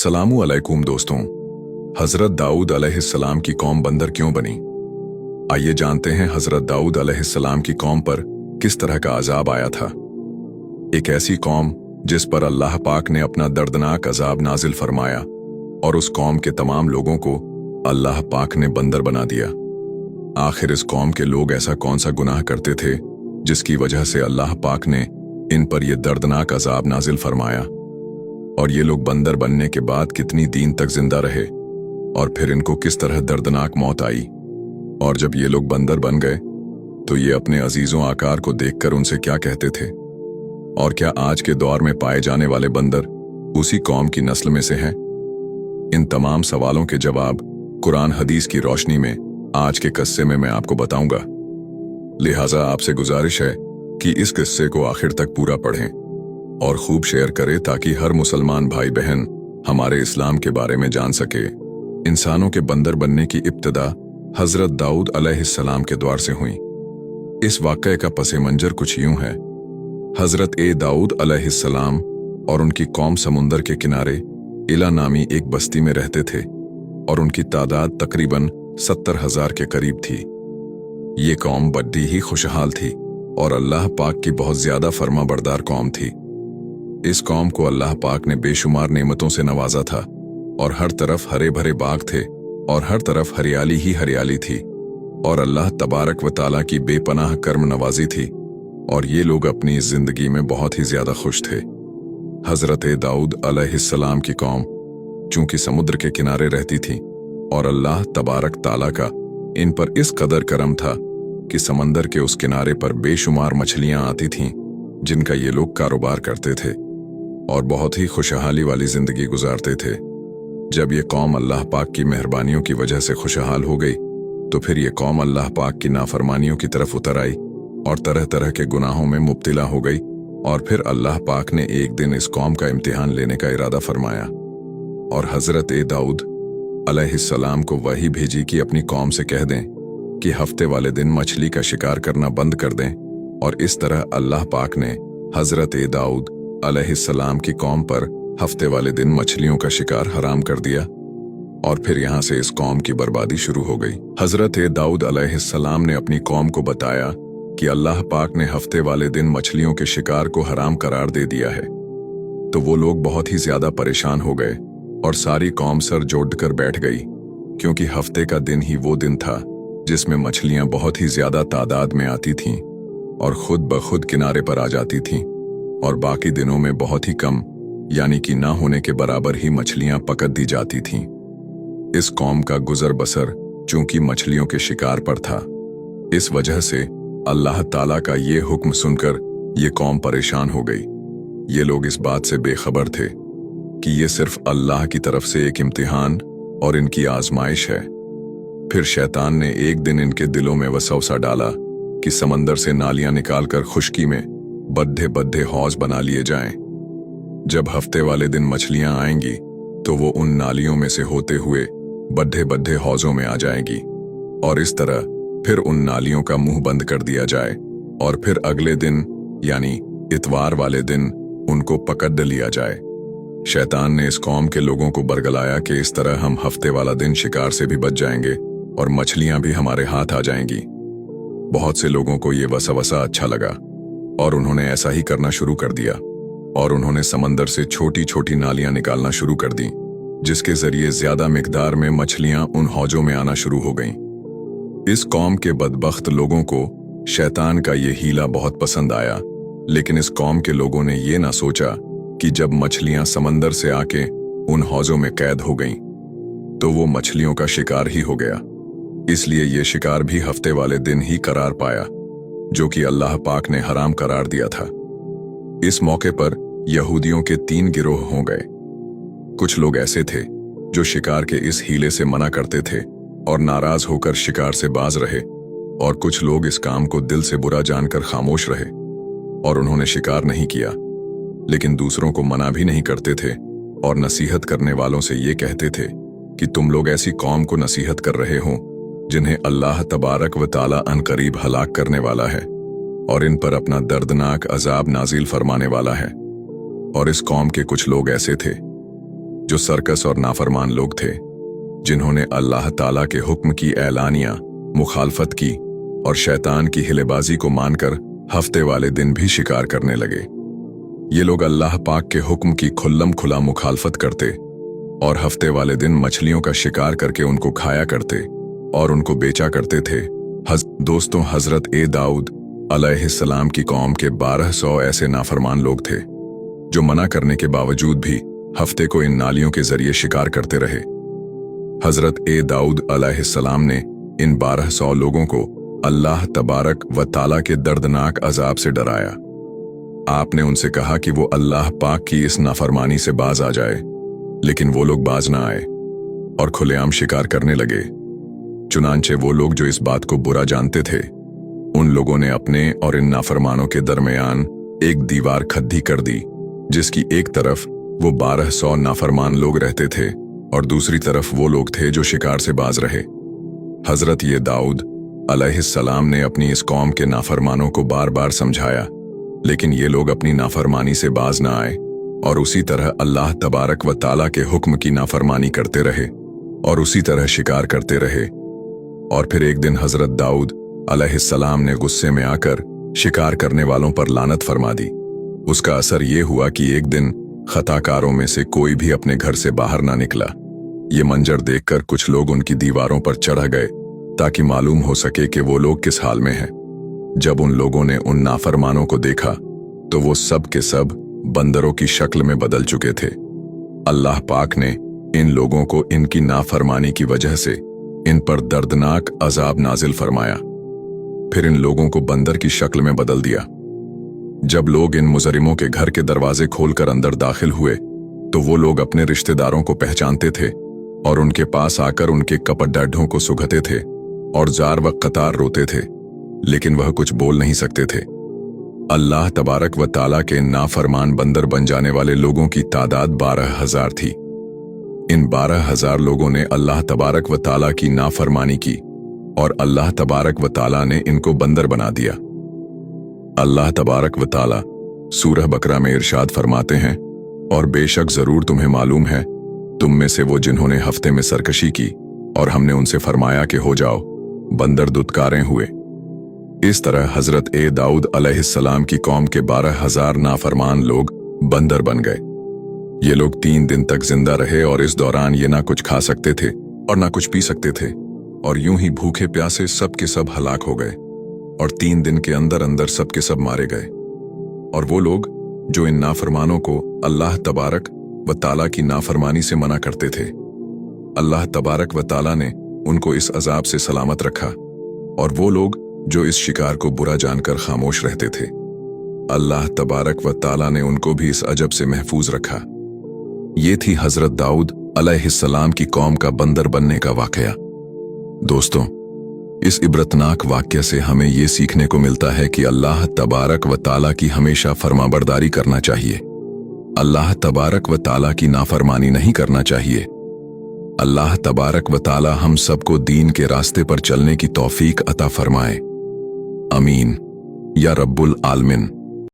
अस्सलामु अलैकुम दोस्तों। हजरत दाऊद अलैहिस्सलाम की कौम बंदर क्यों बनी? आइए जानते हैं हजरत दाऊद अलैहिस्सलाम की कौम पर किस तरह का अजाब आया था। एक ऐसी कौम जिस पर अल्लाह पाक ने अपना दर्दनाक अजाब नाजिल फरमाया और उस कौम के तमाम लोगों को अल्लाह पाक ने बंदर बना दिया। आखिर इस कौम के लोग ऐसा कौन सा गुनाह करते थे जिसकी वजह से अल्लाह पाक ने इन पर यह दर्दनाक अजाब नाजिल फरमाया, और ये लोग बंदर बनने के बाद कितनी दीन तक जिंदा रहे और फिर इनको किस तरह दर्दनाक मौत आई। और जब ये लोग बंदर बन गए तो ये अपने अजीजों आकार को देखकर उनसे क्या कहते थे, और क्या आज के दौर में पाए जाने वाले बंदर उसी कौम की नस्ल में से हैं? इन तमाम सवालों के जवाब कुरान हदीस की रोशनी में आज के किस्से में मैं आपको बताऊंगा। लिहाजा आपसे गुजारिश है कि इस किस्से को आखिर तक पूरा पढ़ें और खूब शेयर करें ताकि हर मुसलमान भाई बहन हमारे इस्लाम के बारे में जान सके। इंसानों के बंदर बनने की इब्तिदा हजरत दाऊद अलैहिस्सलाम के द्वार से हुई। इस वाक़ये का पस मंजर कुछ यूं है। हजरत दाऊद अलैहिस्सलाम और उनकी कौम समुंदर के किनारे इला नामी एक बस्ती में रहते थे और उनकी तादाद तकरीबन 70,000 के करीब थी। ये कौम बड़ी ही खुशहाल थी और अल्लाह पाक की बहुत ज्यादा फर्मा बरदार कौम थी। इस कौम को अल्लाह पाक ने बेशुमार नेमतों से नवाजा था और हर तरफ हरे भरे बाग थे और हर तरफ हरियाली ही हरियाली थी, और अल्लाह तबारक व ताला की बेपनाह कर्म नवाजी थी, और ये लोग अपनी जिंदगी में बहुत ही ज्यादा खुश थे। हजरत दाऊद अलैहिस्सलाम की कौम चूंकि समुद्र के किनारे रहती थी और अल्लाह तबारक ताला का इन पर इस कदर करम था कि समंदर के उस किनारे पर बेशुमार मछलियां आती थीं जिनका ये लोग कारोबार करते थे और बहुत ही खुशहाली वाली जिंदगी गुजारते थे। जब ये कौम अल्लाह पाक की मेहरबानियों की वजह से खुशहाल हो गई तो फिर ये कौम अल्लाह पाक की नाफरमानियों की तरफ उतर आई और तरह तरह के गुनाहों में मुब्तिला हो गई, और फिर अल्लाह पाक ने एक दिन इस कौम का इम्तिहान लेने का इरादा फरमाया और हजरत दाऊद अलैहिस्सलाम को वही भेजी कि अपनी कौम से कह दें कि हफ्ते वाले दिन मछली का शिकार करना बंद कर दें, और इस तरह अल्लाह पाक ने हजरत दाऊद अलैहिस्सलाम की कौम पर हफ्ते वाले दिन मछलियों का शिकार हराम कर दिया, और फिर यहां से इस कौम की बर्बादी शुरू हो गई। हजरत दाऊद अलैहिस्सलाम ने अपनी कौम को बताया कि अल्लाह पाक ने हफ्ते वाले दिन मछलियों के शिकार को हराम करार दे दिया है, तो वो लोग बहुत ही ज्यादा परेशान हो गए और सारी कौम सर जोड़कर बैठ गई, क्योंकि हफ्ते का दिन ही वो दिन था जिसमें मछलियां बहुत ही ज्यादा तादाद में आती थीं और खुद ब खुद किनारे पर आ जाती थीं, और बाकी दिनों में बहुत ही कम यानी कि ना होने के बराबर ही मछलियां पकड़ दी जाती थीं। इस कौम का गुजर बसर चूंकि मछलियों के शिकार पर था, इस वजह से अल्लाह ताला का ये हुक्म सुनकर ये कौम परेशान हो गई। ये लोग इस बात से बेखबर थे कि ये सिर्फ अल्लाह की तरफ से एक इम्तिहान और इनकी आजमाइश है। फिर शैतान ने एक दिन इनके दिलों में वसवसा डाला कि समंदर से नालियां निकालकर खुश्की में बद्दे बद्दे हौज बना लिए जाएं। जब हफ्ते वाले दिन मछलियां आएंगी तो वो उन नालियों में से होते हुए बद्दे बद्दे हौजों में आ जाएंगी, और इस तरह फिर उन नालियों का मुंह बंद कर दिया जाए, और फिर अगले दिन यानी इतवार वाले दिन उनको पकड़ लिया जाए। शैतान ने इस कौम के लोगों को बरगलाया कि इस तरह हम हफ्ते वाला दिन शिकार से भी बच जाएंगे और मछलियां भी हमारे हाथ आ जाएंगी। बहुत से लोगों को ये वसवसा अच्छा लगा और उन्होंने ऐसा ही करना शुरू कर दिया, और उन्होंने समंदर से छोटी छोटी नालियां निकालना शुरू कर दी, जिसके जरिए ज्यादा मिकदार में मछलियां उन हौजों में आना शुरू हो गईं। इस कौम के बदबख्त लोगों को शैतान का ये हीला बहुत पसंद आया, लेकिन इस कौम के लोगों ने ये ना सोचा कि जब मछलियां समंदर से आके उन हौजों में कैद हो गईं तो वो मछलियों का शिकार ही हो गया। इसलिए ये शिकार भी हफ्ते वाले दिन ही करार पाया, जो कि अल्लाह पाक ने हराम करार दिया था। इस मौके पर यहूदियों के 3 गिरोह हो गए। कुछ लोग ऐसे थे जो शिकार के इस हीले से मना करते थे और नाराज होकर शिकार से बाज रहे, और कुछ लोग इस काम को दिल से बुरा जानकर खामोश रहे और उन्होंने शिकार नहीं किया, लेकिन दूसरों को मना भी नहीं करते थे और नसीहत करने वालों से ये कहते थे कि तुम लोग ऐसी कौम को नसीहत कर रहे हो जिन्हें अल्लाह तबारक व ताला अनकरीब हलाक करने वाला है और इन पर अपना दर्दनाक अजाब नाजिल फरमाने वाला है। और इस कौम के कुछ लोग ऐसे थे जो सर्कस और नाफरमान लोग थे, जिन्होंने अल्लाह ताला के हुक्म की एलानिया मुखालफत की और शैतान की हिलेबाजी को मानकर हफ्ते वाले दिन भी शिकार करने लगे। ये लोग अल्लाह पाक के हुक्म की खुल्लम खुला मुखालफत करते और हफ्ते वाले दिन मछलियों का शिकार करके उनको खाया करते और उनको बेचा करते थे। दोस्तों, हजरत ए दाऊद अलैहिस्सलाम की कौम के 1200 ऐसे नाफरमान लोग थे जो मना करने के बावजूद भी हफ्ते को इन नालियों के जरिए शिकार करते रहे। हजरत ए दाऊद अलैहिस्सलाम ने इन 1200 लोगों को अल्लाह तबारक व ताला के दर्दनाक अजाब से डराया। आपने उनसे कहा कि वो अल्लाह पाक की इस नाफरमानी से बाज आ जाए, लेकिन वो लोग बाज ना आए और खुलेआम शिकार करने लगे। चुनांचे वो लोग जो इस बात को बुरा जानते थे, उन लोगों ने अपने और इन नाफरमानों के दरमियान एक दीवार खद्दी कर दी, जिसकी एक तरफ वो 1200 नाफरमान लोग रहते थे और दूसरी तरफ वो लोग थे जो शिकार से बाज रहे। हजरत ये दाऊद अलैहिस्सलाम ने अपनी इस कौम के नाफरमानों को बार बार समझाया, लेकिन ये लोग अपनी नाफरमानी से बाज ना आए और उसी तरह अल्लाह तबारक व ताला के हुक्म की नाफरमानी करते रहे और उसी तरह शिकार करते रहे। और फिर एक दिन हजरत दाऊद अलैहिस्सलाम ने गुस्से में आकर शिकार करने वालों पर लानत फरमा दी। उसका असर ये हुआ कि एक दिन खताकारों में से कोई भी अपने घर से बाहर ना निकला। ये मंजर देखकर कुछ लोग उनकी दीवारों पर चढ़ गए ताकि मालूम हो सके कि वो लोग किस हाल में हैं। जब उन लोगों ने उन नाफरमानों को देखा तो वो सब के सब बंदरों की शक्ल में बदल चुके थे। अल्लाह पाक ने इन लोगों को इनकी नाफरमानी की वजह से इन पर दर्दनाक अजाब नाजिल फरमाया, फिर इन लोगों को बंदर की शक्ल में बदल दिया। जब लोग इन मुजरिमों के घर के दरवाजे खोलकर अंदर दाखिल हुए तो वो लोग अपने रिश्तेदारों को पहचानते थे और उनके पास आकर उनके कपड़डाढ़ों को सुघते थे और जार व कतार रोते थे, लेकिन वह कुछ बोल नहीं सकते थे। अल्लाह तबारक व ताला के नाफरमान बंदर बन जाने वाले लोगों की तादाद 12,000 थी। इन 12,000 लोगों ने अल्लाह तबारक व ताला की नाफरमानी की और अल्लाह तबारक व ताला ने इनको बंदर बना दिया। अल्लाह तबारक व ताला सूरह बकरा में इरशाद फरमाते हैं, और बेशक जरूर तुम्हें मालूम है तुम में से वो जिन्होंने हफ्ते में सरकशी की और हमने उनसे फरमाया कि हो जाओ, बंदर दुत्कारें हुए। इस तरह हजरत ए दाऊद अलैहिस्सलाम की कौम के 12,000 नाफरमान लोग बंदर बन गए। ये लोग 3 दिन तक जिंदा रहे और इस दौरान ये ना कुछ खा सकते थे और ना कुछ पी सकते थे और यूं ही भूखे प्यासे सब के सब हलाक हो गए और 3 दिन के अंदर अंदर सब के सब मारे गए। और वो लोग जो इन नाफरमानों को अल्लाह तबारक व ताला की नाफरमानी से मना करते थे, अल्लाह तबारक व ताला ने उनको इस अजाब से सलामत रखा। और वो लोग जो इस शिकार को बुरा जानकर खामोश रहते थे, अल्लाह तबारक व ताला ने उनको भी इस अजब से महफूज रखा। ये थी हजरत दाऊद अलैहिस्सलाम की कौम का बंदर बनने का वाकया। दोस्तों, इस इबरतनाक वाक्य से हमें ये सीखने को मिलता है कि अल्लाह तबारक व ताला की हमेशा फरमाबरदारी करना चाहिए। अल्लाह तबारक व ताला की नाफरमानी नहीं करना चाहिए। अल्लाह तबारक व ताला हम सबको दीन के रास्ते पर चलने की तौफीक अता फरमाए। अमीन या रब्बुल आलमीन।